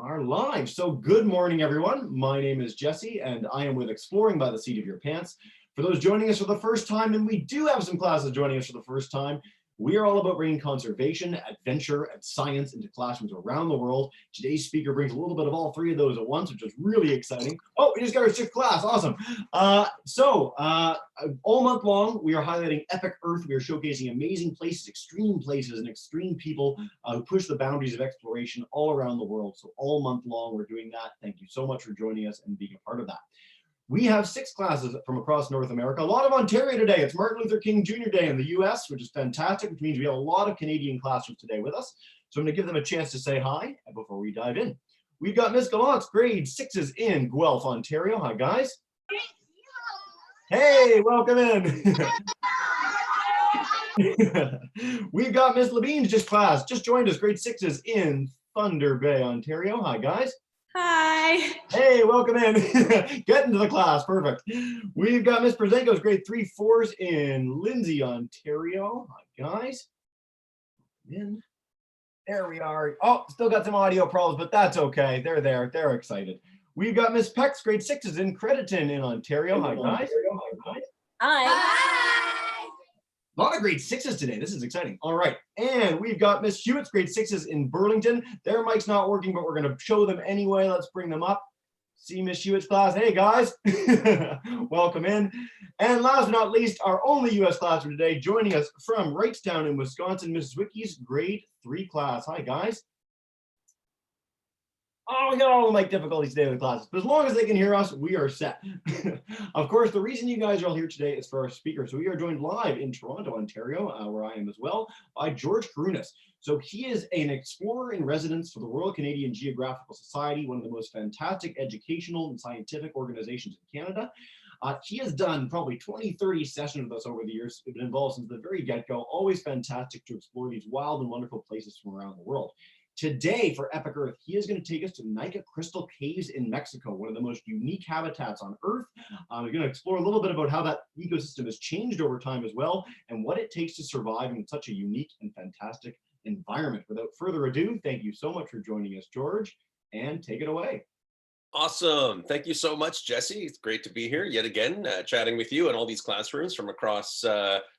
are live. So good morning, everyone. My name is Jesse, and I am with Exploring by the Seat of Your Pants. For those joining us for the first time, and we do have some classes joining us for the first time, we are all about bringing conservation, adventure, and science into classrooms around the world. Today's speaker brings a little bit of all three of those at once, which is really exciting. Oh, we just got our sixth class. Awesome. All month long, we are highlighting Epic Earth. We are showcasing amazing places, and extreme people who push the boundaries of exploration all around the world. So all month long, we're doing that. Thank you so much for joining us and being a part of that. We have 6 classes from across North America. A lot of Ontario today. It's Martin Luther King Jr. Day in the US, which is fantastic, which means we have a lot of Canadian classrooms today with us. So I'm going to give them a chance to say hi before we dive in. We've got Miss Gallant's grade 6s in Guelph, Ontario. Hi, guys. Hey, welcome in. We've got Miss Levine's just joined us, grade 6s in Thunder Bay, Ontario. Hi, guys. Hi. Hey, welcome in. Get into the class. Perfect. We've got Miss Przenko's grade 3-4s in Lindsay, Ontario. Hi, guys. In. There we are. Oh, still got some audio problems, but that's okay. They're there. They're excited. We've got Miss Peck's grade 6s in Crediton in Ontario. Hi, guys. Hi. A lot of grade 6s today. This is exciting. All right. And we've got Miss Hewitt's grade 6s in Burlington. Their mic's not working, but we're going to show them anyway. Let's bring them up. See Miss Hewitt's class. Hey, guys. Welcome in. And last but not least, our only U.S. class for today, joining us from Wrightstown in Wisconsin, Mrs. Wickie's grade 3 class. Hi, guys. Oh, we got all the mic difficulties today with classes, but as long as they can hear us, we are set. Of course, the reason you guys are all here today is for our speaker. So we are joined live in Toronto, Ontario, where I am as well, by George Kourounis. So he is an explorer in residence for the Royal Canadian Geographical Society, one of the most fantastic educational and scientific organizations in Canada. He has done probably 20, 30 sessions with us over the years. He's been involved since the very get-go. Always fantastic to explore these wild and wonderful places from around the world. Today, for Epic Earth, he is going to take us to Nika Crystal Caves in Mexico, one of the most unique habitats on Earth. We're going to explore a little bit about how that ecosystem has changed over time as well, and what it takes to survive in such a unique and fantastic environment. Without further ado, thank you so much for joining us, George, and take it away. Awesome. Thank you so much, Jesse. It's great to be here yet again, chatting with you in all these classrooms from across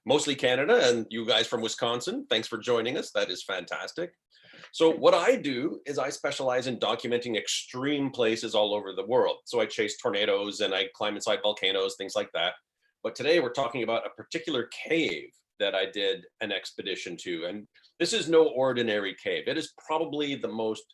mostly Canada, and you guys from Wisconsin. Thanks for joining us. That is fantastic. So what I do is I specialize in documenting extreme places all over the world. So I chase tornadoes and I climb inside volcanoes, things like that. But today we're talking about a particular cave that I did an expedition to. And this is no ordinary cave. It is probably the most,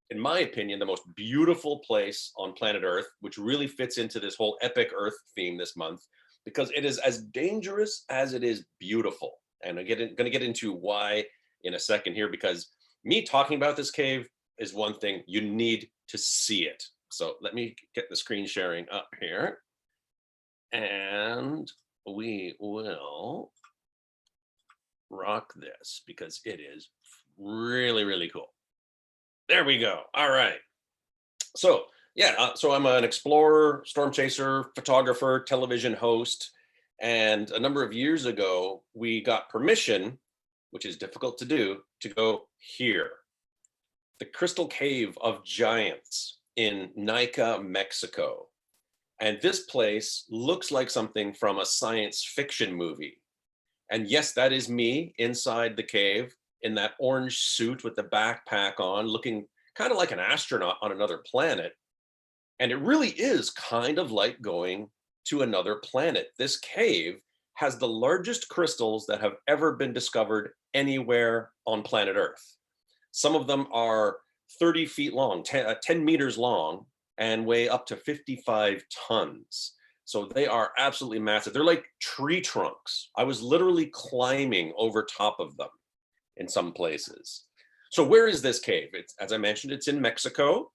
in my opinion, the most beautiful place on planet Earth, which really fits into this whole Epic Earth theme this month, because it is as dangerous as it is beautiful. And I'm going to get into why in a second here, because me talking about this cave is one thing. You need to see it. So let me get the screen sharing up here. And we will rock this because it is really, really cool. There we go. All right. So yeah, so I'm an explorer, storm chaser, photographer, television host. And a number of years ago, we got permission, which is difficult to do, to go here. The Crystal Cave of Giants in Nika, Mexico. And this place looks like something from a science fiction movie. And yes, that is me inside the cave in that orange suit with the backpack on, looking kind of like an astronaut on another planet. And it really is kind of like going to another planet. This cave has the largest crystals that have ever been discovered anywhere on planet Earth. Some of them are 30 feet long, 10 meters long, and weigh up to 55 tons. So they are absolutely massive. They're like tree trunks. I was literally climbing over top of them in some places. So where is this cave? It's, as I mentioned, it's in Mexico,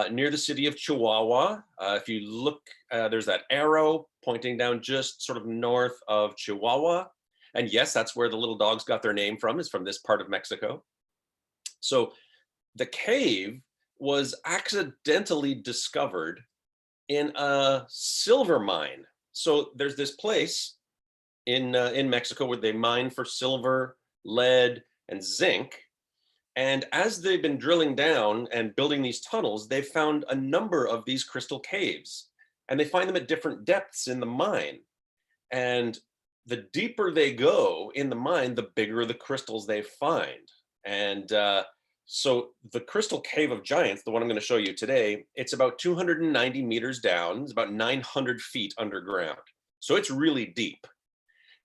near the city of Chihuahua. If you look, there's that arrow pointing down just sort of north of Chihuahua. And yes, that's where the little dogs got their name from, is from this part of Mexico. So the cave was accidentally discovered in a silver mine. So there's this place in Mexico where they mine for silver, lead, and zinc. And as they've been drilling down and building these tunnels, they've found a number of these crystal caves, and they find them at different depths in the mine. And the deeper they go in the mine, the bigger the crystals they find. And so the Crystal Cave of Giants, the one I'm going to show you today, it's about 290 meters down. It's about 900 feet underground. So it's really deep.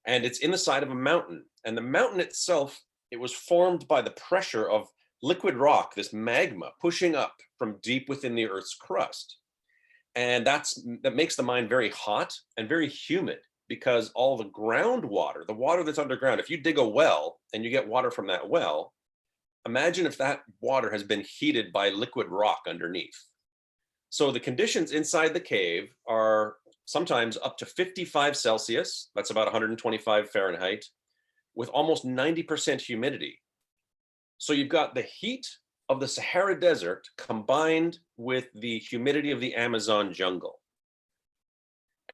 And it's in the side of a mountain. And the mountain itself, it was formed by the pressure of liquid rock, this magma pushing up from deep within the Earth's crust. And that makes the mine very hot and very humid, because all the groundwater, the water that's underground, if you dig a well and you get water from that well, imagine if that water has been heated by liquid rock underneath. So the conditions inside the cave are sometimes up to 55 Celsius, that's about 125 Fahrenheit, with almost 90% humidity. So you've got the heat of the Sahara Desert combined with the humidity of the Amazon jungle.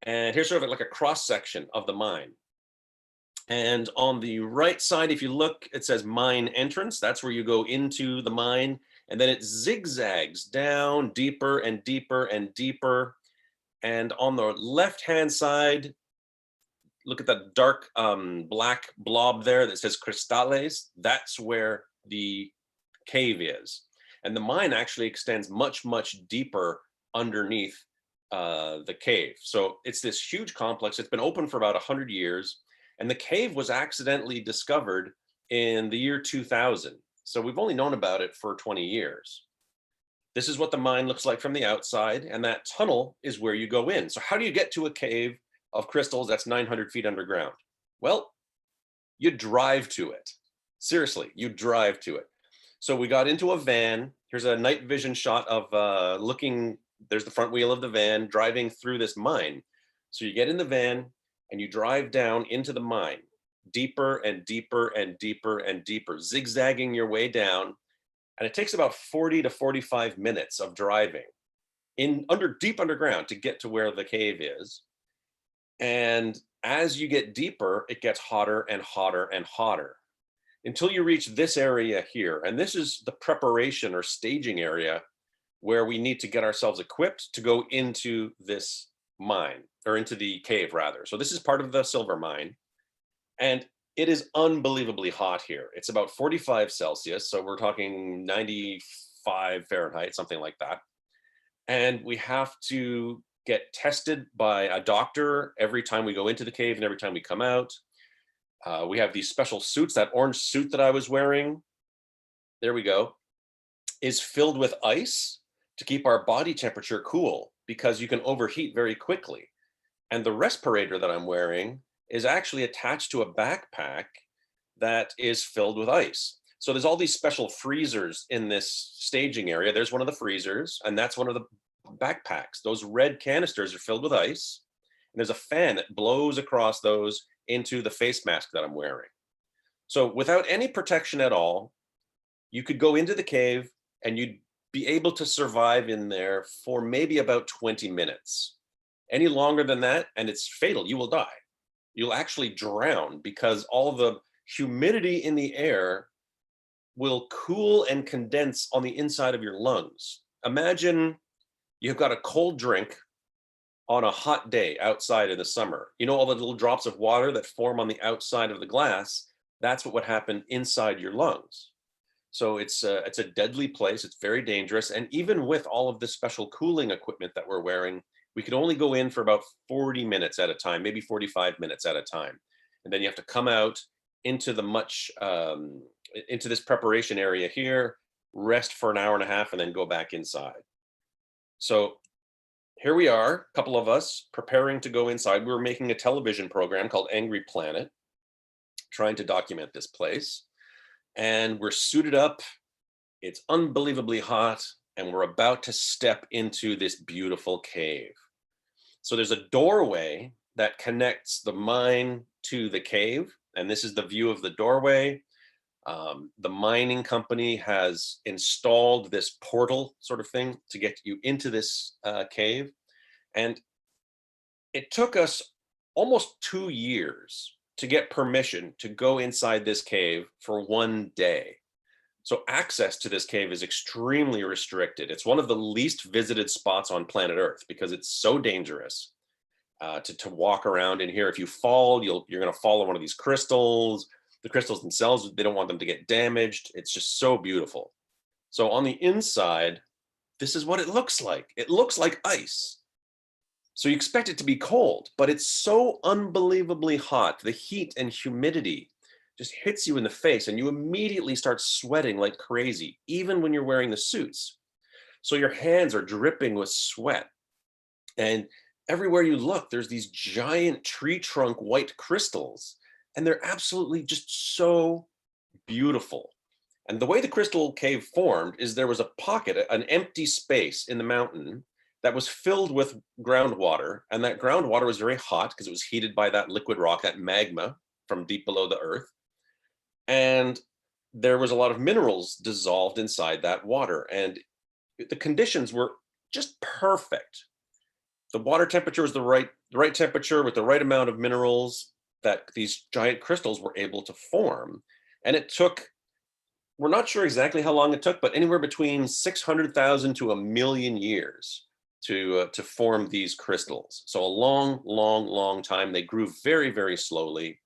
And here's sort of like a cross section of the mine. And on the right side, if you look, it says mine entrance. That's where you go into the mine. And then it zigzags down deeper and deeper and deeper. And on the left-hand side, look at that dark black blob there that says cristales. That's where the cave is. And the mine actually extends much, much deeper underneath the cave. So it's this huge complex. It's been open for about 100 years. And the cave was accidentally discovered in the year 2000. So we've only known about it for 20 years. This is what the mine looks like from the outside, and that tunnel is where you go in. So how do you get to a cave of crystals that's 900 feet underground? Well, you drive to it. Seriously, you drive to it. So we got into a van. Here's a night vision shot of there's the front wheel of the van driving through this mine. So you get in the van and you drive down into the mine, deeper and deeper and deeper and deeper, zigzagging your way down. And it takes about 40 to 45 minutes of driving deep underground to get to where the cave is. And as you get deeper, it gets hotter and hotter and hotter until you reach this area here. And this is the preparation or staging area where we need to get ourselves equipped to go into this mine, or into the cave rather. So this is part of the silver mine. And it is unbelievably hot here. It's about 45 Celsius. So we're talking 95 Fahrenheit, something like that. And we have to get tested by a doctor every time we go into the cave and every time we come out. We have these special suits. That orange suit that I was wearing, there we go, is filled with ice to keep our body temperature cool, because you can overheat very quickly. And the respirator that I'm wearing is actually attached to a backpack that is filled with ice. So there's all these special freezers in this staging area. There's one of the freezers, and that's one of the backpacks. Those red canisters are filled with ice. And there's a fan that blows across those into the face mask that I'm wearing. So without any protection at all, you could go into the cave and you'd be able to survive in there for maybe about 20 minutes. Any longer than that, and it's fatal, you will die. You'll actually drown, because all the humidity in the air will cool and condense on the inside of your lungs. Imagine you've got a cold drink on a hot day outside in the summer. You know all the little drops of water that form on the outside of the glass? That's what would happen inside your lungs. So it's a deadly place. It's very dangerous. And even with all of this special cooling equipment that we're wearing, we could only go in for about 40 minutes at a time, maybe 45 minutes at a time. And then you have to come out into into this preparation area here, rest for an hour and a half, and then go back inside. So here we are, a couple of us preparing to go inside. We were making a television program called Angry Planet, trying to document this place. And we're suited up. It's unbelievably hot, and we're about to step into this beautiful cave. So there's a doorway that connects the mine to the cave, and this is the view of the doorway. The mining company has installed this portal sort of thing to get you into this cave. And it took us almost 2 years to get permission to go inside this cave for one day. So access to this cave is extremely restricted. It's one of the least visited spots on planet Earth because it's so dangerous to walk around in here. If you fall, you're going to fall on one of these crystals. The crystals themselves, they don't want them to get damaged. It's just so beautiful. So on the inside, this is what it looks like. It looks like ice. So you expect it to be cold, but it's so unbelievably hot. The heat and humidity just hits you in the face and you immediately start sweating like crazy, even when you're wearing the suits. So your hands are dripping with sweat. And everywhere you look, there's these giant tree trunk white crystals, and they're absolutely just so beautiful. And the way the crystal cave formed is there was a pocket, an empty space in the mountain that was filled with groundwater. And that groundwater was very hot because it was heated by that liquid rock, that magma from deep below the earth. And there was a lot of minerals dissolved inside that water. And the conditions were just perfect. The water temperature was the right temperature with the right amount of minerals that these giant crystals were able to form. And it took, we're not sure exactly how long it took, but anywhere between 600,000 to 1,000,000 years to form these crystals. So a long, long, long time. They grew very, very slowly.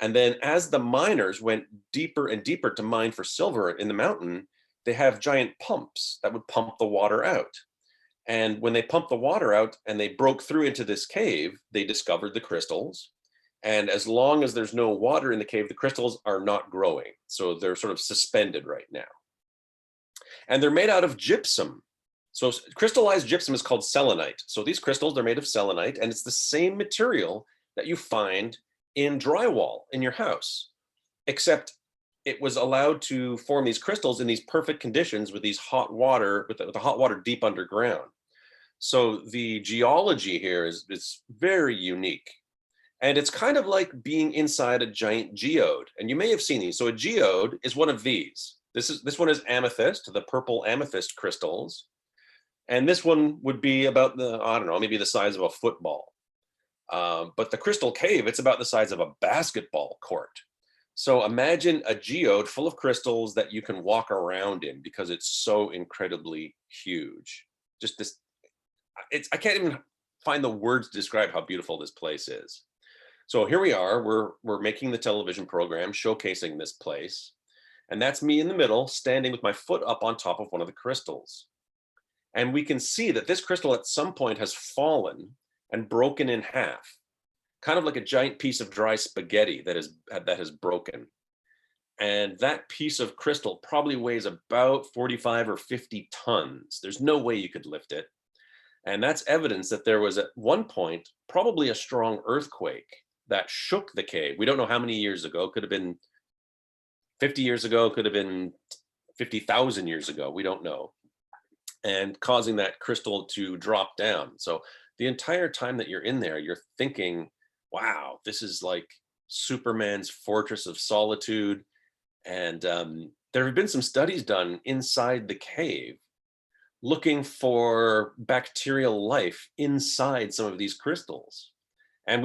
And then as the miners went deeper and deeper to mine for silver in the mountain, they have giant pumps that would pump the water out. And when they pumped the water out and they broke through into this cave, they discovered the crystals. And as long as there's no water in the cave, the crystals are not growing. So they're sort of suspended right now. And they're made out of gypsum. So crystallized gypsum is called selenite. So these crystals, they're made of selenite, and it's the same material that you find in drywall in your house, except it was allowed to form these crystals in these perfect conditions with these hot water, with the hot water deep underground. So the geology here is very unique. And it's kind of like being inside a giant geode. And you may have seen these. So a geode is one of these. This one is amethyst, the purple amethyst crystals. And this one would be about I don't know, maybe the size of a football. But the crystal cave, it's about the size of a basketball court. So imagine a geode full of crystals that you can walk around in because it's so incredibly huge. Just this, I can't even find the words to describe how beautiful this place is. So here we are, we're making the television program showcasing this place. And that's me in the middle, standing with my foot up on top of one of the crystals. And we can see that this crystal at some point has fallen and broken in half, kind of like a giant piece of dry spaghetti that has broken. And that piece of crystal probably weighs about 45 or 50 tons. There's no way you could lift it. And that's evidence that there was at one point probably a strong earthquake that shook the cave. We don't know how many years ago. Could have been 50 years ago, could have been 50,000 years ago. We don't know. And causing that crystal to drop down. So the entire time that you're in there, you're thinking, wow, this is like Superman's fortress of solitude. And there have been some studies done inside the cave looking for bacterial life inside some of these crystals. And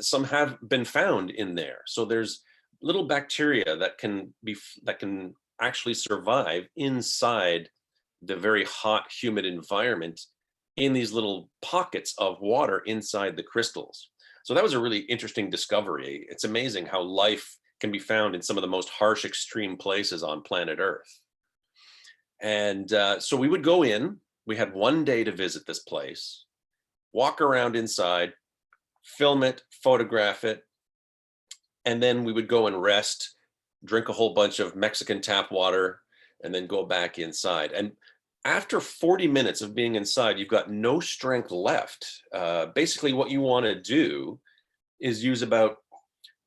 some have been found in there. So there's little bacteria that can actually survive inside the very hot, humid environment in these little pockets of water inside the crystals. So that was a really interesting discovery. It's amazing how life can be found in some of the most harsh, extreme places on planet Earth. And so we would go in, we had one day to visit this place, walk around inside, film it, photograph it, and then we would go and rest, drink a whole bunch of Mexican tap water, and then go back inside. And after 40 minutes of being inside, you've got no strength left. Basically, what you want to do is use about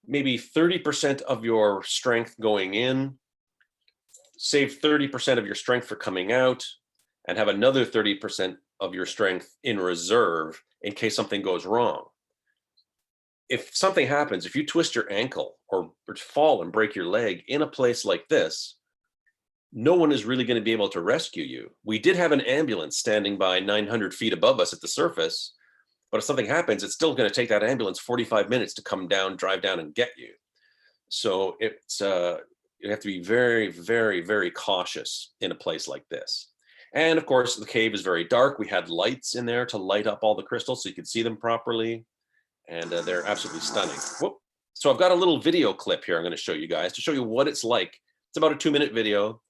maybe 30% of your strength going in, save 30% of your strength for coming out, and have another 30% of your strength in reserve in case something goes wrong. If something happens, if you twist your ankle or fall and break your leg in a place like this, no one is really going to be able to rescue you. We did have an ambulance standing by 900 feet above us at the surface, but if something happens, it's still going to take that ambulance 45 minutes to come down, drive down and get you. So it's you have to be very, very, very cautious in a place like this. And of course, the cave is very dark. We had lights in there to light up all the crystals so you could see them properly. And they're absolutely stunning. Whoop. So I've got a little video clip here I'm going to show you guys to show you what it's like. It's about a 2-minute video,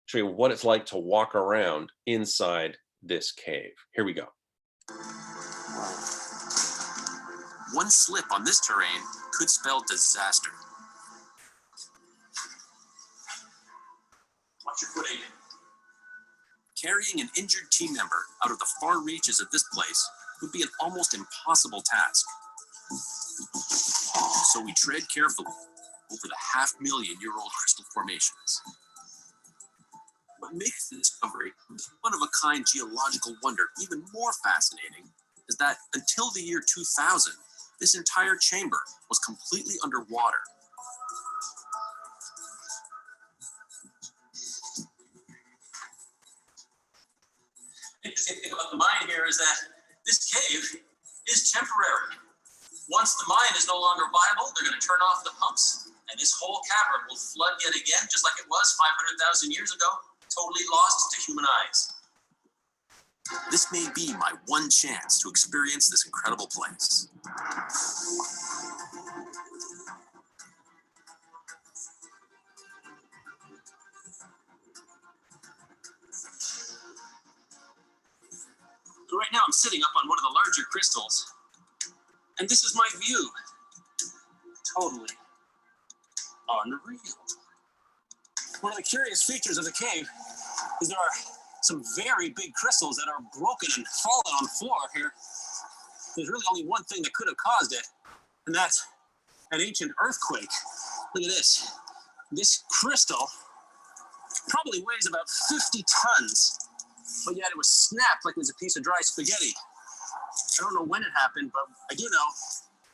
show you what it's like to walk around inside this cave. Here we go. One slip on this terrain could spell disaster. Watch your footing. Carrying an injured team member out of the far reaches of this place would be an almost impossible task. So we tread carefully over the 500,000-year-old crystal formations. What makes this discovery one-of-a-kind geological wonder even more fascinating is that until the year 2000, this entire chamber was completely underwater. The interesting thing about the mine here is that this cave is temporary. Once the mine is no longer viable, they're going to turn off the pumps, and this whole cavern will flood yet again, just like it was 500,000 years ago, totally lost to human eyes. This may be my one chance to experience this incredible place. So right now I'm sitting up on one of the larger crystals, and this is my view. Totally unreal. One of the curious features of the cave is there are some very big crystals that are broken and fallen on the floor here. There's really only one thing that could have caused it, and that's an ancient earthquake. Look at this. This crystal probably weighs about 50 tons, but yet it was snapped like it was a piece of dry spaghetti. I don't know when it happened, but I do know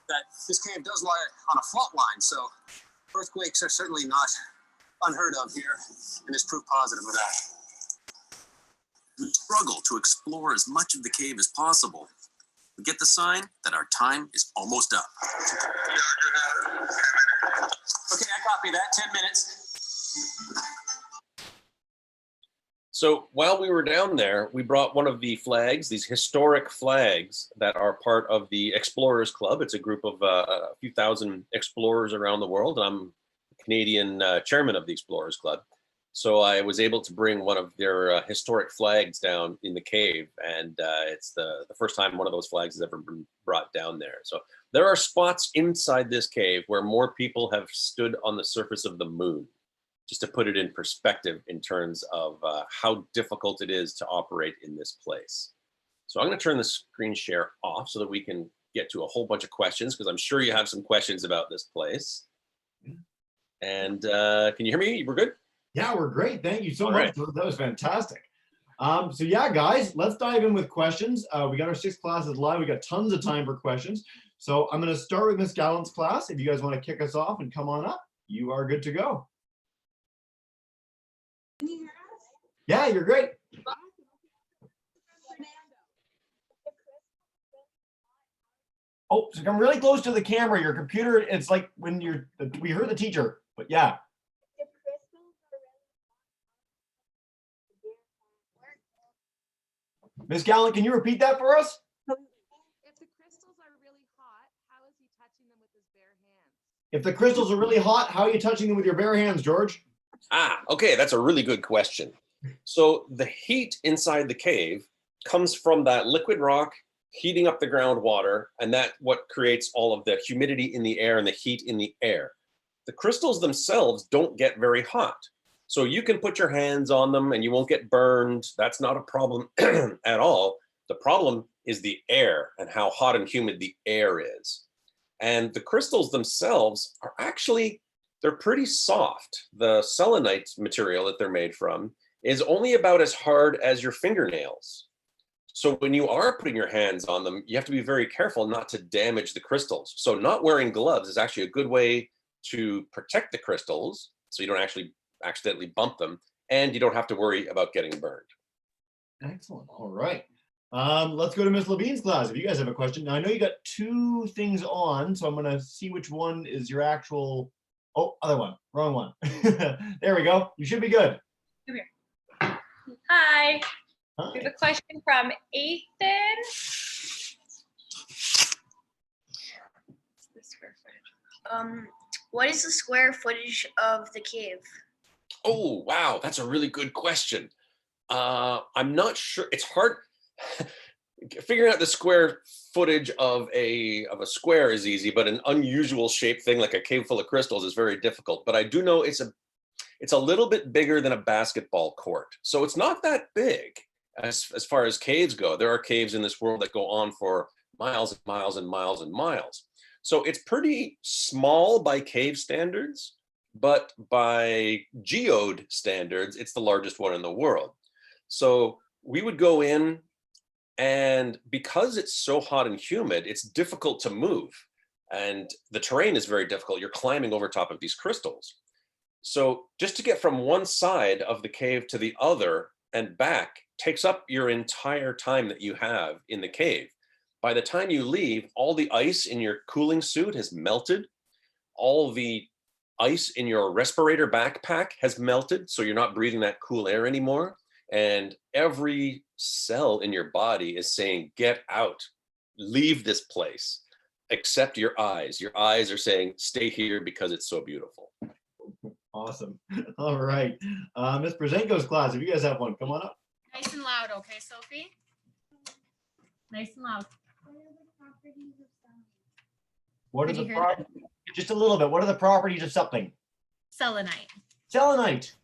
that this cave does lie on a fault line, so earthquakes are certainly not unheard of here, and there's proof positive of that. We struggle to explore as much of the cave as possible. We get the sign that our time is almost up. Okay, I copy that. 10 minutes. So while we were down there, we brought one of the flags, these historic flags that are part of the Explorers Club. It's a group of a few thousand explorers around the world. I'm Canadian chairman of the Explorers Club. So I was able to bring one of their historic flags down in the cave. And it's the first time one of those flags has ever been brought down there. So there are spots inside this cave where more people have stood on the surface of the moon, just to put it in perspective in terms of how difficult it is to operate in this place. So I'm going to turn the screen share off so that we can get to a whole bunch of questions, because I'm sure you have some questions about this place. And can you hear me? We're good? Yeah, we're great. Thank you so All much. right. That was fantastic. So yeah, guys, let's dive in with questions. We got our 6 classes live. We got tons of time for questions. So I'm going to start with Miss Gallant's class. If you guys want to kick us off and come on up, you are good to go. Can you hear us? Yeah, you're great. Oh, so come really close to the camera. Your computer, it's like when we heard the teacher, but yeah. Miss Gallant, can you repeat that for us? If the crystals are really hot, how is he touching them with his bare hands? If the crystals are really hot, how are you touching them with your bare hands, George? Okay, that's a really good question. So the heat inside the cave comes from that liquid rock heating up the groundwater, and that's what creates all of the humidity in the air and the heat in the air. The crystals themselves don't get very hot. So you can put your hands on them and you won't get burned. That's not a problem at all. The problem is the air and how hot and humid the air is. And the crystals themselves are actually, they're pretty soft. The selenite material that they're made from is only about as hard as your fingernails. So when you are putting your hands on them, you have to be very careful not to damage the crystals. So not wearing gloves is actually a good way to protect the crystals, so you don't actually accidentally bump them, and you don't have to worry about getting burned. Excellent. All right. Let's go to Miss Levine's class. If you guys have a question. Now, I know you got 2 things on, so I'm going to see which one is your actual Oh, other one, wrong one. There we go. You should be good. Come here. Hi. Hi. We have a question from Ethan. What is the square footage of the cave? Oh, wow, that's a really good question. I'm not sure. It's hard. Figuring out the square footage of a square is easy, but an unusual shaped thing like a cave full of crystals is very difficult. But I do know it's a little bit bigger than a basketball court, so it's not that big as far as caves go. There are caves in this world that go on for miles and miles and miles and miles. So it's pretty small by cave standards, but by geode standards, it's the largest one in the world. So we would go in, and because it's so hot and humid, it's difficult to move. And the terrain is very difficult. You're climbing over top of these crystals. So just to get from one side of the cave to the other and back takes up your entire time that you have in the cave. By the time you leave, all the ice in your cooling suit has melted. All the ice in your respirator backpack has melted, so you're not breathing that cool air anymore. And every cell in your body is saying, get out, leave this place, except your eyes. Your eyes are saying, stay here because it's so beautiful. Awesome. All right. Ms. Brzezinko's class, if you guys have one, come on up. Nice and loud, okay, Sophie? Nice and loud. What are Did the you hear that? just a little bit. What are the properties of something? Selenite. Selenite.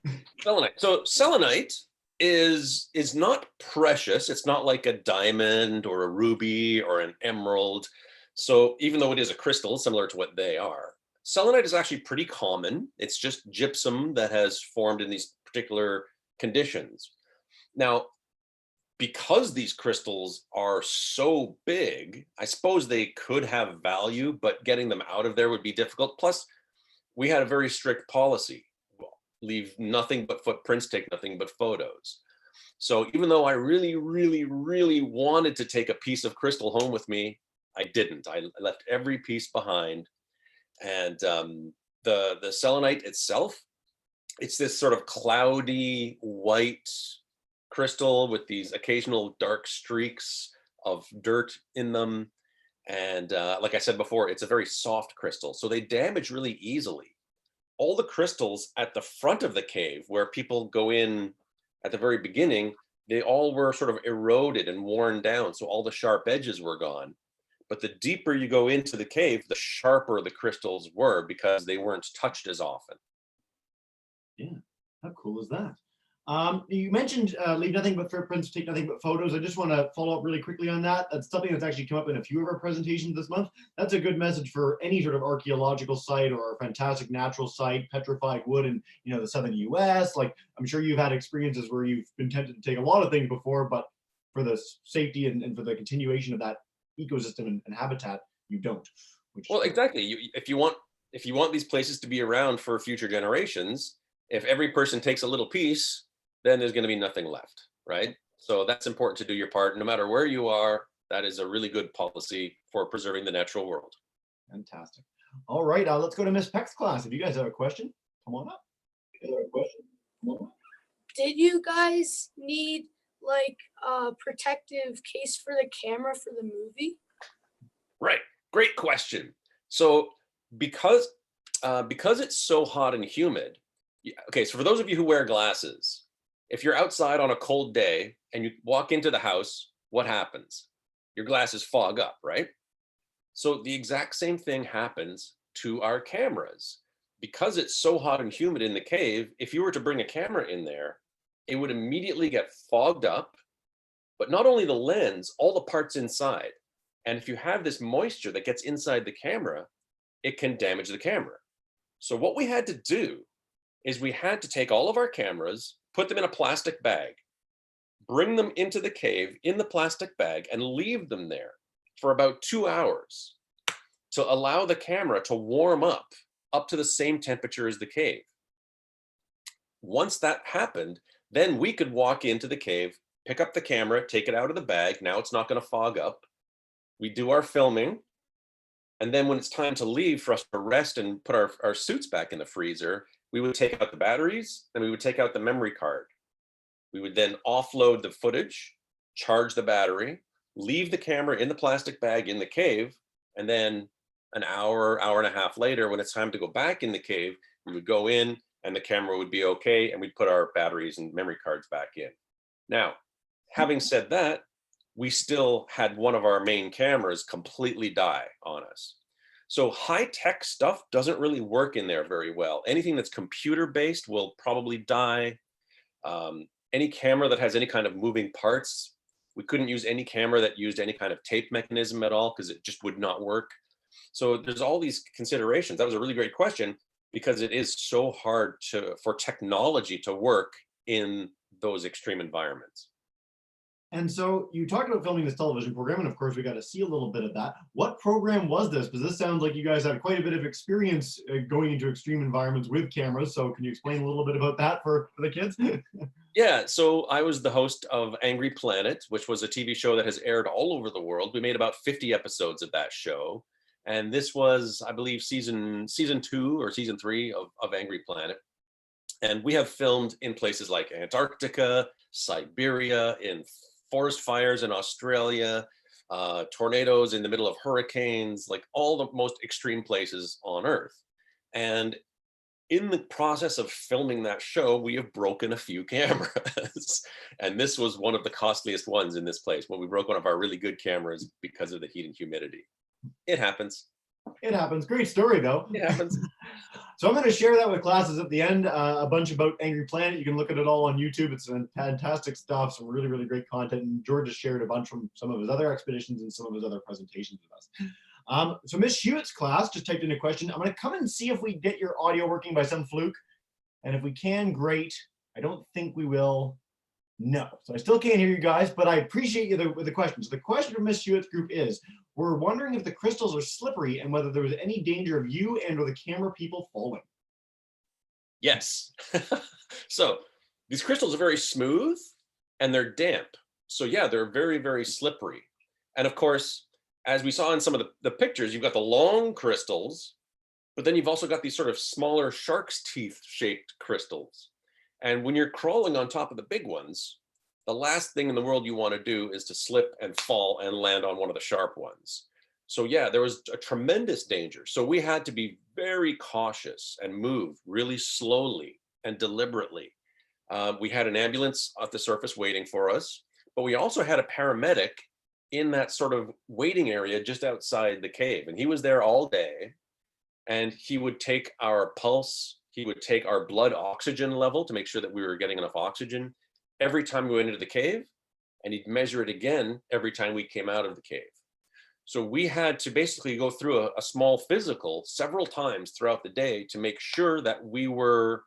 Selenite. So selenite is not precious. It's not like a diamond or a ruby or an emerald. So even though it is a crystal, similar to what they are, selenite is actually pretty common. It's just gypsum that has formed in these particular conditions. Now, because these crystals are so big, I suppose they could have value, but getting them out of there would be difficult. Plus, we had a very strict policy. Leave nothing but footprints, take nothing but photos. So even though I really, really, really wanted to take a piece of crystal home with me, I didn't. I left every piece behind. And the selenite itself, it's this sort of cloudy white crystal with these occasional dark streaks of dirt in them. And like I said before, it's a very soft crystal, so they damage really easily. All the crystals at the front of the cave where people go in at the very beginning, they all were sort of eroded and worn down. So all the sharp edges were gone. But the deeper you go into the cave, the sharper the crystals were because they weren't touched as often. Yeah, how cool is that? You mentioned leave nothing but footprints, take nothing but photos. I just want to follow up really quickly on that. That's something that's actually come up in a few of our presentations this month. That's a good message for any sort of archaeological site or a fantastic natural site, petrified wood in the southern US. Like, I'm sure you've had experiences where you've been tempted to take a lot of things before, but for the safety and for the continuation of that ecosystem and habitat, you don't. Well, exactly. If you want these places to be around for future generations, if every person takes a little piece, then there's going to be nothing left, right? So that's important to do your part. No matter where you are, that is a really good policy for preserving the natural world. Fantastic. All right, let's go to Miss Peck's class. If you guys have a question, come on up. Did you guys need like a protective case for the camera for the movie? Right. Great question. So because it's so hot and humid, okay, so for those of you who wear glasses, if you're outside on a cold day and you walk into the house, what happens? Your glasses fog up, right? So the exact same thing happens to our cameras. Because it's so hot and humid in the cave, if you were to bring a camera in there, it would immediately get fogged up, but not only the lens, all the parts inside. And if you have this moisture that gets inside the camera, it can damage the camera. So what we had to do is we had to take all of our cameras, put them in a plastic bag, bring them into the cave in the plastic bag and leave them there for about 2 hours to allow the camera to warm up to the same temperature as the cave. Once that happened, then we could walk into the cave, pick up the camera, take it out of the bag. Now it's not going to fog up. We do our filming, And then when it's time to leave for us to rest and put our suits back in the freezer, we would take out the batteries and we would take out the memory card. We would then offload the footage, charge the battery, leave the camera in the plastic bag in the cave, and then an hour, hour and a half later, when it's time to go back in the cave, we would go in and the camera would be okay, and we'd put our batteries and memory cards back in. Now, having said that, we still had one of our main cameras completely die on us. So high-tech stuff doesn't really work in there very well. Anything that's computer-based will probably die. Any camera that has any kind of moving parts, we couldn't use any camera that used any kind of tape mechanism at all because it just would not work. So there's all these considerations. That was a really great question because it is so hard for technology to work in those extreme environments. And so you talked about filming this television program, and of course we got to see a little bit of that. What program was this? Because this sounds like you guys had quite a bit of experience going into extreme environments with cameras. So can you explain a little bit about that for the kids? Yeah, so I was the host of Angry Planet, which was a TV show that has aired all over the world. We made about 50 episodes of that show. And this was, I believe, season 2 or season 3 of Angry Planet. And we have filmed in places like Antarctica, Siberia, in forest fires in Australia, tornadoes in the middle of hurricanes, like all the most extreme places on Earth. And in the process of filming that show, we have broken a few cameras. And this was one of the costliest ones in this place, when we broke one of our really good cameras because of the heat and humidity. It happens. It happens. Great story, though. It happens. So I'm going to share that with classes at the end, a bunch about Angry Planet. You can look at it all on YouTube. It's fantastic stuff, some really, really great content. And George has shared a bunch from some of his other expeditions and some of his other presentations with us. So Miss Hewitt's class just typed in a question. I'm going to come and see if we get your audio working by some fluke. And if we can, great. I don't think we will. No. So I still can't hear you guys, but I appreciate you with the question. So the question from Miss Hewitt's group is, we're wondering if the crystals are slippery and whether there was any danger of you and or the camera people falling. Yes. So these crystals are very smooth and they're damp. So yeah, they're very, very slippery. And of course, as we saw in some of the pictures, you've got the long crystals, but then you've also got these sort of smaller shark's teeth shaped crystals. And when you're crawling on top of the big ones, the last thing in the world you want to do is to slip and fall and land on one of the sharp ones. So yeah, there was a tremendous danger. So we had to be very cautious and move really slowly and deliberately. We had an ambulance at the surface waiting for us, but we also had a paramedic in that sort of waiting area just outside the cave. And he was there all day, and he would take our pulse, he would take our blood oxygen level to make sure that we were getting enough oxygen every time we went into the cave, and he'd measure it again every time we came out of the cave. So we had to basically go through a small physical several times throughout the day to make sure that we were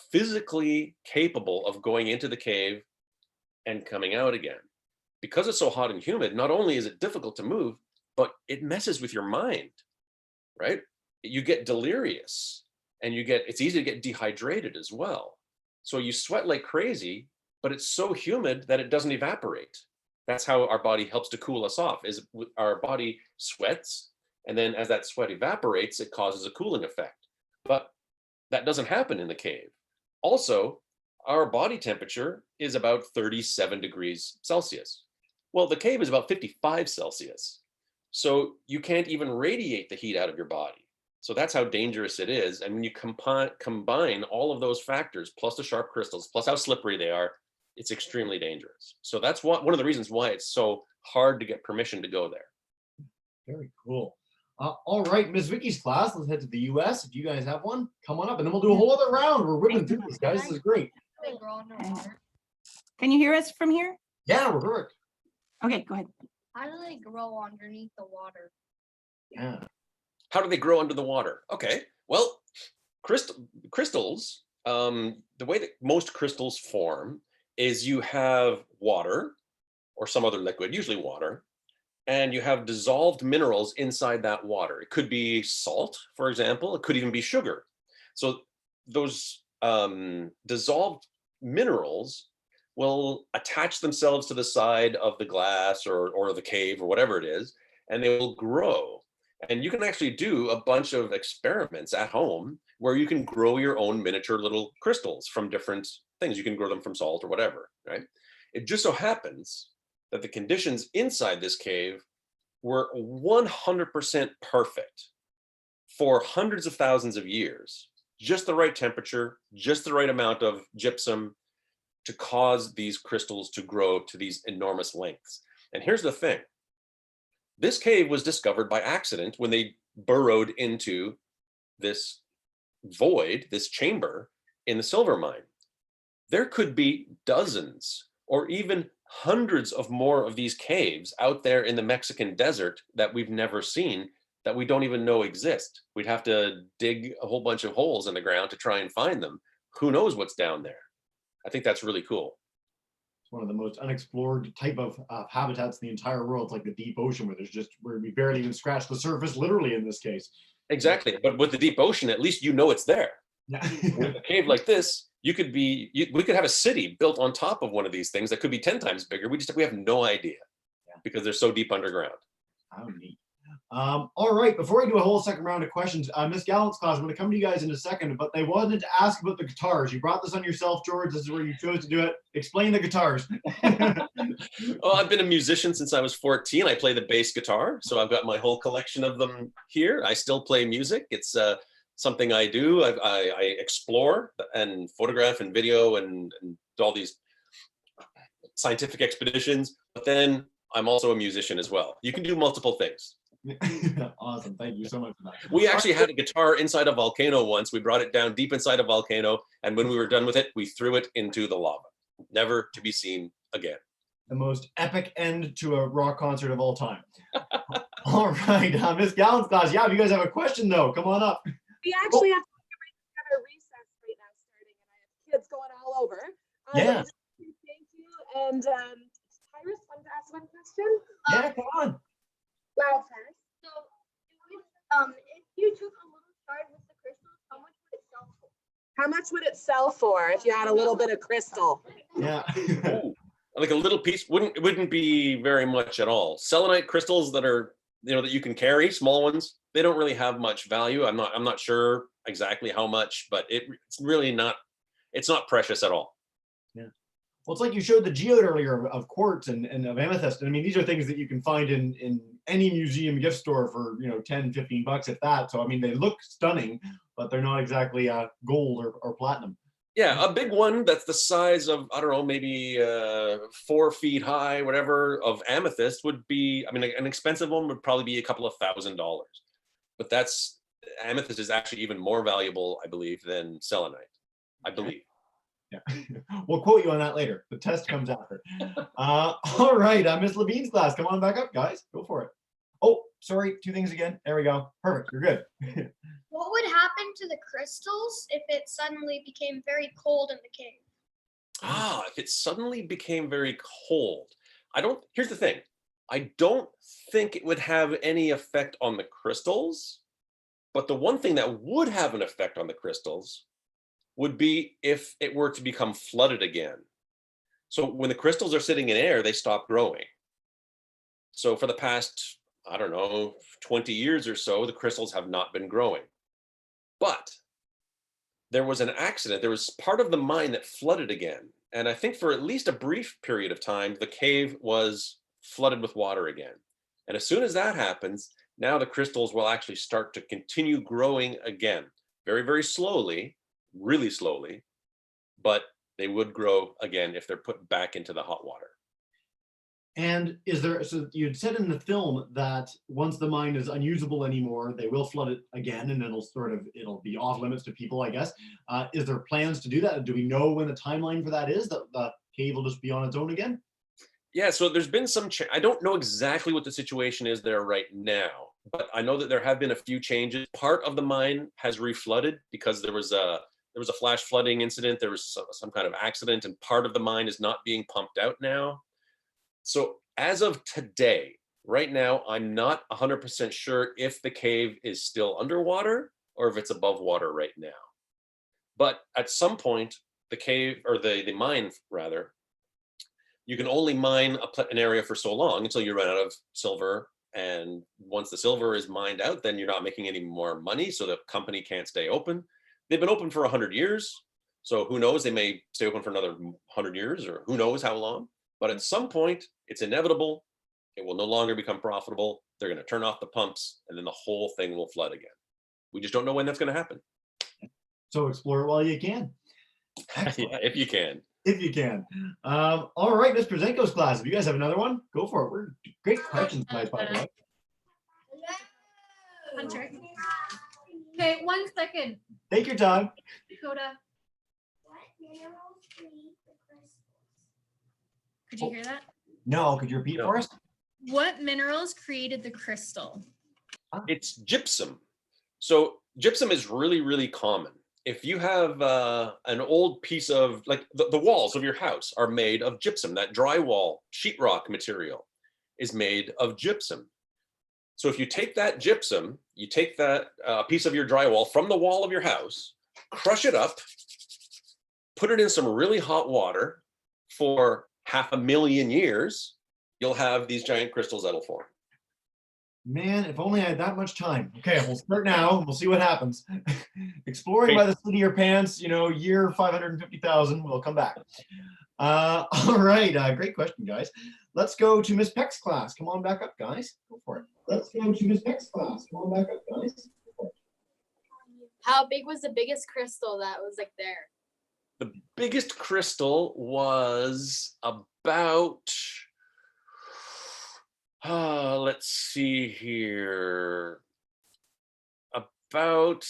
physically capable of going into the cave and coming out again. Because it's so hot and humid, not only is it difficult to move, but it messes with your mind, right? You get delirious, and it's easy to get dehydrated as well. So you sweat like crazy, but it's so humid that it doesn't evaporate. That's how our body helps to cool us off, is our body sweats, and then as that sweat evaporates, it causes a cooling effect. But that doesn't happen in the cave. Also, our body temperature is about 37 degrees Celsius. Well, the cave is about 55 Celsius. So you can't even radiate the heat out of your body. So that's how dangerous it is. And when you combine all of those factors, plus the sharp crystals, plus how slippery they are, it's extremely dangerous. So that's one of the reasons why it's so hard to get permission to go there. Very cool. All right, Ms. Vicky's class, let's head to the US. If you guys have one, come on up, and then we'll do a whole other round. We're ripping through this, guys. This is great. They grow underwater. Can you hear us from here? Yeah, we're perfect. Okay, go ahead. How do they grow underneath the water? Yeah. How do they grow under the water? Okay, well, crystals, the way that most crystals form is you have water or some other liquid, usually water, and you have dissolved minerals inside that water. It could be salt, for example. It could even be sugar. So those dissolved minerals will attach themselves to the side of the glass or the cave or whatever it is, and they will grow. And you can actually do a bunch of experiments at home where you can grow your own miniature little crystals from different things. You can grow them from salt or whatever, right? It just so happens that the conditions inside this cave were 100% perfect for hundreds of thousands of years. Just the right temperature, just the right amount of gypsum to cause these crystals to grow to these enormous lengths. And here's the thing. This cave was discovered by accident when they burrowed into this void, this chamber in the silver mine. There could be dozens or even hundreds of more of these caves out there in the Mexican desert that we've never seen, that we don't even know exist. We'd have to dig a whole bunch of holes in the ground to try and find them. Who knows what's down there? I think that's really cool. It's one of the most unexplored type of habitats in the entire world. It's like the deep ocean where we barely even scratch the surface, literally in this case. Exactly. But with the deep ocean, at least you know it's there. Yeah. With a cave like this, we could have a city built on top of one of these things that could be 10 times bigger. We have no idea because they're so deep underground. How neat. All right, before we do a whole second round of questions, Miss Gallant's class, I'm going to come to you guys in a second, but they wanted to ask about the guitars. You brought this on yourself, George. This is where you chose to do it. Explain the guitars. Well, I've been a musician since I was 14. I play the bass guitar, so I've got my whole collection of them here. I still play music. It's something I do. I explore and photograph and video and all these scientific expeditions, but then I'm also a musician as well. You can do multiple things. Awesome. Thank you so much for that. We actually had a guitar inside a volcano once. We brought it down deep inside a volcano, and when we were done with it, we threw it into the lava, never to be seen again. The most epic end to a rock concert of all time. All right, Miss Gallant's class. Yeah, if you guys have a question though, come on up. We actually have to have a recess right now starting, and I have kids going all over. Yeah. Thank you. And Tyrus wanted to ask one question. Yeah, come on. Wow, first. So, if you took a little shard with the crystals, how much would it sell for? How much would it sell for if you had a little bit of crystal? Yeah. Ooh, like a little piece wouldn't be very much at all. Selenite crystals that are, that you can carry, small ones, they don't really have much value. I'm not sure exactly how much, but it's really not, it's not precious at all. Yeah. Well, it's like you showed the geode earlier of quartz and of amethyst. And I mean, these are things that you can find in any museum gift store for, 10, 15 bucks if that. So, I mean, they look stunning, but they're not exactly gold or platinum. Yeah, a big one that's the size of, I don't know, maybe 4 feet high, whatever, of amethyst would be, I mean, an expensive one would probably be a couple of $1,000s. But amethyst is actually even more valuable, I believe, than selenite, I believe. Yeah, we'll quote you on that later. The test comes after. All right, Miss Levine's class, come on back up, guys. Go for it. Oh, sorry, 2 things again. There we go. Perfect, you're good. What would happen to the crystals if it suddenly became very cold in the cave? If it suddenly became very cold, here's the thing. I don't think it would have any effect on the crystals, but the one thing that would have an effect on the crystals would be if it were to become flooded again. So when the crystals are sitting in air, they stop growing. So for the past, I don't know, 20 years or so, the crystals have not been growing. But there was an accident. There was part of the mine that flooded again. And I think for at least a brief period of time, the cave was flooded with water again. And as soon as that happens, now the crystals will actually start to continue growing again, very, very slowly, really slowly, but they would grow again if they're put back into the hot water. And so you'd said in the film that once the mine is unusable anymore, they will flood it again, and it'll be off limits to people, I guess. Is there plans to do that? Do we know when the timeline for that is, that the cave will just be on its own again? Yeah, so there's been some I don't know exactly what the situation is there right now, but I know that there have been a few changes. Part of the mine has reflooded because there was a flash flooding incident. There was some kind of accident, and part of the mine is not being pumped out now. So as of today, right now, I'm not 100% sure if the cave is still underwater or if it's above water right now. But at some point, the cave, or the mine rather, you can only mine an area for so long until you run out of silver And once the silver is mined out, then you're not making any more money. So the company can't stay open. They've been open for 100 years. So who knows, they may stay open for another 100 years or who knows how long. But at some point, it's inevitable. It will no longer become profitable. They're going to turn off the pumps and then the whole thing will flood again. We just don't know when that's going to happen. So explore it while you can. Yeah, if you can. If you can. All right, Ms. Brzenko's class. If you guys have another one, go for it. We're great questions tonight, by the way. Hunter. Okay, 1 second. Take your time. Dakota, could you hear that? No, could you repeat it for us? What minerals created the crystal? It's gypsum. So gypsum is really, really common. If you have an old piece of, like the walls of your house are made of gypsum, that drywall sheetrock material is made of gypsum. So if you take that gypsum, you take that piece of your drywall from the wall of your house, crush it up, put it in some really hot water for 500,000 years, you'll have these giant crystals that'll form. Man, if only I had that much time. Okay, we'll start now. We'll see what happens. Exploring by the seat of your pants, year 550,000. We'll come back. All right, great question, guys. Let's go to Miss Peck's class. Come on back up, guys. Go for it. Let's go to Miss Peck's class. Come on back up, guys. Go for it. How big was the biggest crystal that was like there? The biggest crystal was about, let's see here, about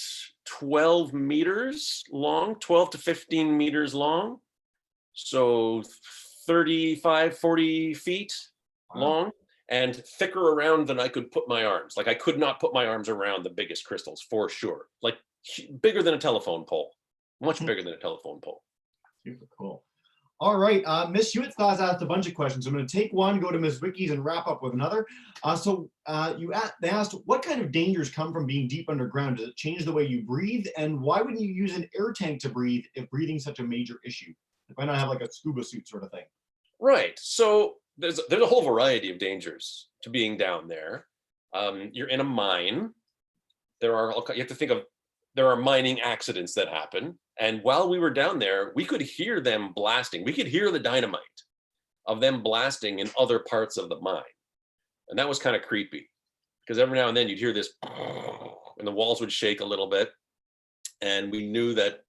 12 meters long, 12 to 15 meters long. So 35, 40 feet long and thicker around than I could put my arms. Like I could not put my arms around the biggest crystals for sure. Like bigger than a telephone pole, much bigger than a telephone pole. Super cool. All right, Miss Hewitt's class asked a bunch of questions. I'm going to take one, go to Miss Wicky's, and wrap up with another. They asked, what kind of dangers come from being deep underground? Does it change the way you breathe? And why wouldn't you use an air tank to breathe if breathing is such a major issue? Why not have like a scuba suit sort of thing? Right. So there's a whole variety of dangers to being down there. You're in a mine. You have to think of, there are mining accidents that happen. And while we were down there, we could hear them blasting. We could hear the dynamite of them blasting in other parts of the mine. And that was kind of creepy because every now and then you'd hear this and the walls would shake a little bit. And we knew that,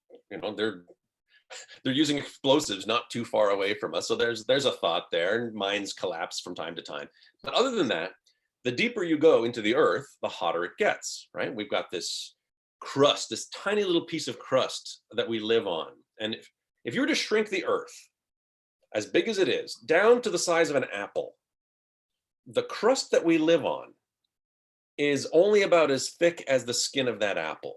they're using explosives not too far away from us. So there's a thought there, and mines collapse from time to time. But other than that, the deeper you go into the earth, the hotter it gets, right? We've got this crust, this tiny little piece of crust that we live on. And if you were to shrink the earth, as big as it is, down to the size of an apple, the crust that we live on is only about as thick as the skin of that apple.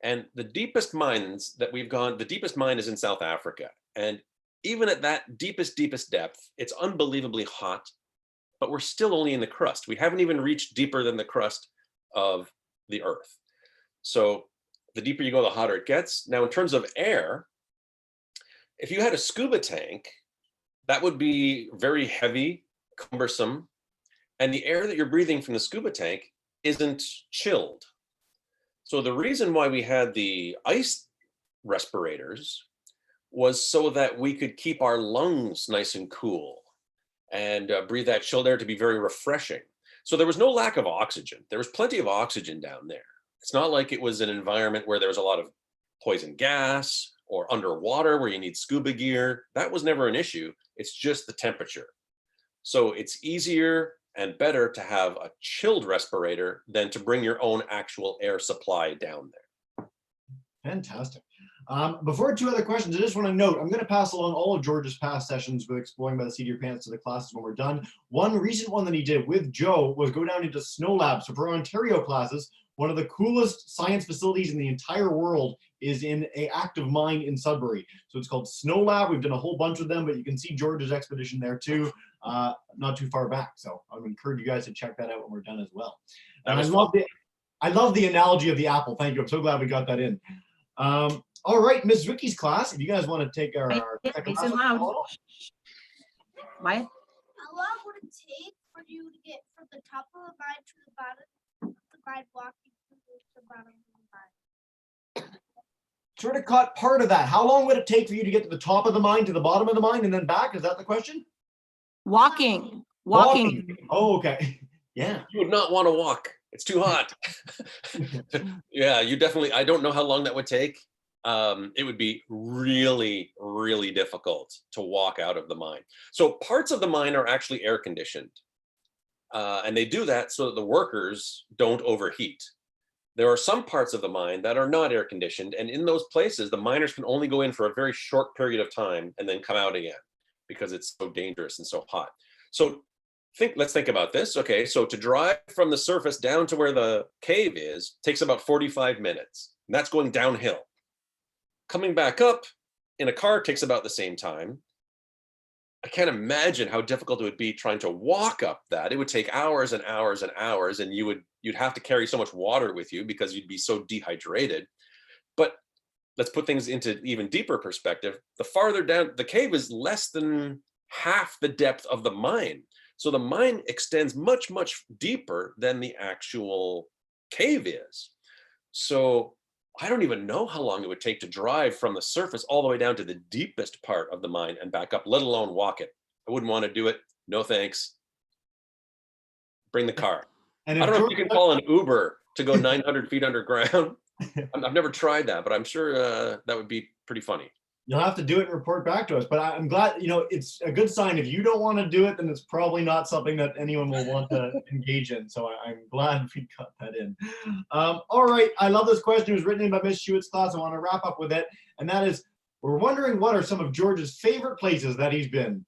And the deepest mines that we've gone, the deepest mine is in South Africa. And even at that deepest depth, it's unbelievably hot, but we're still only in the crust. We haven't even reached deeper than the crust of the earth. So the deeper you go, the hotter it gets. Now, in terms of air, if you had a scuba tank, that would be very heavy, cumbersome, and the air that you're breathing from the scuba tank isn't chilled. So the reason why we had the ice respirators was so that we could keep our lungs nice and cool and breathe that chilled air to be very refreshing. So there was no lack of oxygen. There was plenty of oxygen down there. It's not like it was an environment where there was a lot of poison gas or underwater where you need scuba gear. That was never an issue. It's just the temperature. So it's easier and better to have a chilled respirator than to bring your own actual air supply down there. Fantastic. Before 2 other questions, I just want to note, I'm going to pass along all of George's past sessions with Exploring by the Seat of Your Pants to the classes when we're done. One recent one that he did with Joe was go down into Snow Lab. So for our Ontario classes, one of the coolest science facilities in the entire world is in an active mine in Sudbury. So it's called Snow Lab. We've done a whole bunch of them, but you can see George's expedition there too, not too far back. So I would encourage you guys to check that out when we're done as well. And I love the analogy of the apple. Thank you. I'm so glad we got that in. All right, Ms. Ricky's class, if you guys want to take our second Nice class. and loud. Why? How long would it take for for you to get from the top of the mine to the bottom of the mine walking to the bottom of the mine? Sort of caught part of that. How long would it take for you to get to the top of the mine, to the bottom of the mine, and then back? Is that the question? Walking. Oh, okay. Yeah. You would not want to walk. It's too hot. Yeah, you definitely, I don't know how long that would take. It would be really, really difficult to walk out of the mine. So parts of the mine are actually air conditioned. And they do that so that the workers don't overheat. There are some parts of the mine that are not air conditioned. And in those places, the miners can only go in for a very short period of time and then come out again because it's so dangerous and so hot. So let's think about this. Okay, so to drive from the surface down to where the cave is takes about 45 minutes. And that's going downhill. Coming back up in a car takes about the same time. I can't imagine how difficult it would be trying to walk up that. It would take hours and hours and hours, and you'd have to carry so much water with you because you'd be so dehydrated. But let's put things into even deeper perspective. The farther down, the cave is less than half the depth of the mine. So the mine extends much, much deeper than the actual cave is. So I don't even know how long it would take to drive from the surface all the way down to the deepest part of the mine and back up, let alone walk it. I wouldn't want to do it. No thanks. Bring the car. And I don't know if you can call an Uber to go 900 feet underground. I've never tried that, but I'm sure that would be pretty funny. You'll have to do it and report back to us. But I'm glad, it's a good sign. If you don't want to do it, then it's probably not something that anyone will want to engage in. So I'm glad we got that in. All right. I love this question. It was written in by Miss Shewitt's class. I want to wrap up with it. And that is, we're wondering what are some of George's favorite places that he's been?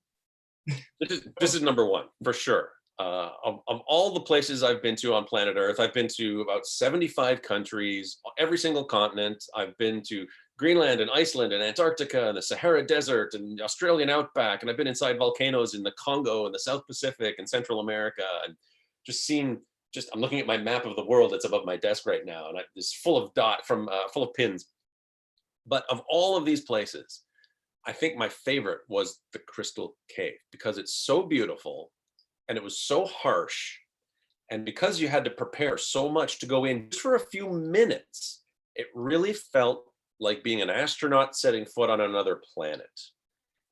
This is number one, for sure. Of all the places I've been to on planet Earth, I've been to about 75 countries, every single continent. I've been to Greenland and Iceland and Antarctica and the Sahara Desert and the Australian outback. And I've been inside volcanoes in the Congo and the South Pacific and Central America, and just seeing, I'm looking at my map of the world that's above my desk right now. And it's full of full of pins. But of all of these places, I think my favorite was the Crystal Cave because it's so beautiful and it was so harsh. And because you had to prepare so much to go in just for a few minutes, it really felt like being an astronaut setting foot on another planet.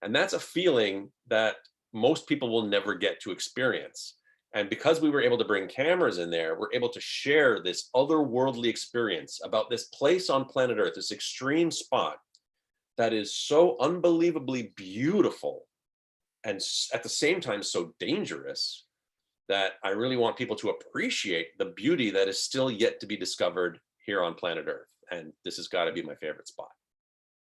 And that's a feeling that most people will never get to experience. And because we were able to bring cameras in there, we're able to share this otherworldly experience about this place on planet Earth, this extreme spot that is so unbelievably beautiful and at the same time so dangerous that I really want people to appreciate the beauty that is still yet to be discovered here on planet Earth. And this has got to be my favorite spot.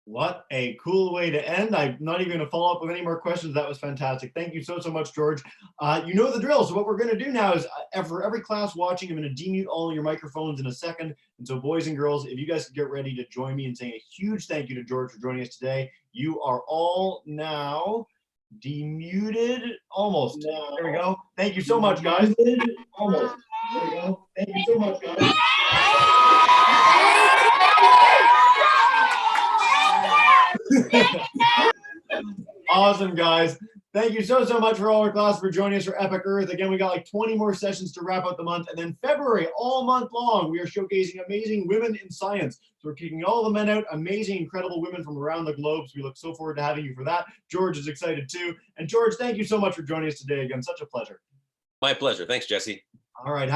What a cool way to end. I'm not even going to follow up with any more questions. That was fantastic. Thank you so much, George. You know the drill. So what we're going to do now is for every class watching, I'm going to demute all your microphones in a second. And so boys and girls, if you guys could get ready to join me in saying a huge thank you to George for joining us today. You are all now demuted. Almost. There we go. Thank you so much, guys. Almost. There we go. Thank you so much, guys. Awesome, guys. Thank you so much for all our class for joining us for Epic Earth. Again, we got like 20 more sessions to wrap up the month. And then February, all month long, we are showcasing amazing women in science. So we're kicking all the men out, amazing, incredible women from around the globe. So we look so forward to having you for that. George is excited too. And George, thank you so much for joining us today again. Such a pleasure. My pleasure. Thanks, Jesse. All right.